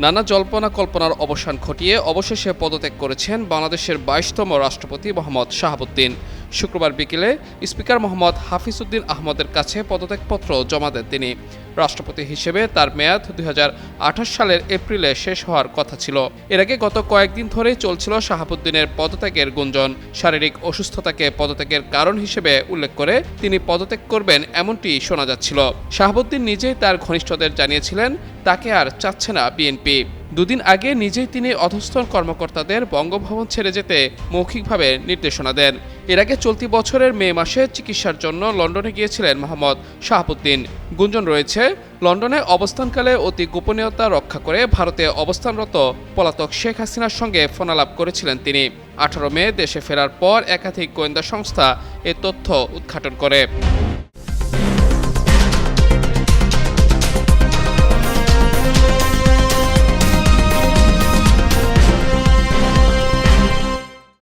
নানা জল্পনা কল্পনার অবসান ঘটিয়ে অবশেষে পদত্যাগ করেছেন বাংলাদেশের ২২তম রাষ্ট্রপতি মোহাম্মদ শাহাবুদ্দিন। শুক্রবার বিকেলে স্পিকার মোহাম্মদ হাফিজউদ্দিন আহমদের কাছে পদত্যাগপত্র জমা দেন তিনি। রাষ্ট্রপতি হিসেবে তার মেয়াদ ২০২৮ সালের এপ্রিলে শেষ হওয়ার কথা ছিল। এর আগে গত কয়েকদিন ধরেই চলছিল শাহাবুদ্দিনের পদত্যাগের গুঞ্জন। শারীরিক অসুস্থতাকে পদত্যাগের কারণ হিসেবে উল্লেখ করে তিনি পদত্যাগ করবেন এমনটি শোনা যাচ্ছিল। শাহাবুদ্দিন নিজেই তার ঘনিষ্ঠদের জানিয়েছিলেন তাকে আর চাচ্ছে না বিএনপি। দুদিন আগে নিজেই তিনি অধস্তন কর্মকর্তাদের বঙ্গভবন ছেড়ে যেতে মৌখিকভাবে নির্দেশনা দেন। এর আগে চলতি বছরের মে মাসে চিকিৎসার জন্য লন্ডনে গিয়েছিলেন মোহাম্মদ শাহাবুদ্দিন। গুঞ্জন রয়েছে, লন্ডনে অবস্থানকালে অতি গোপনীয়তা রক্ষা করে ভারতে অবস্থানরত পলাতক শেখ হাসিনার সঙ্গে ফোনালাপ করেছিলেন তিনি। 18 মে দেশে ফেরার পর একাধিক গোয়েন্দা সংস্থা এ তথ্য উদ্ঘাটন করে।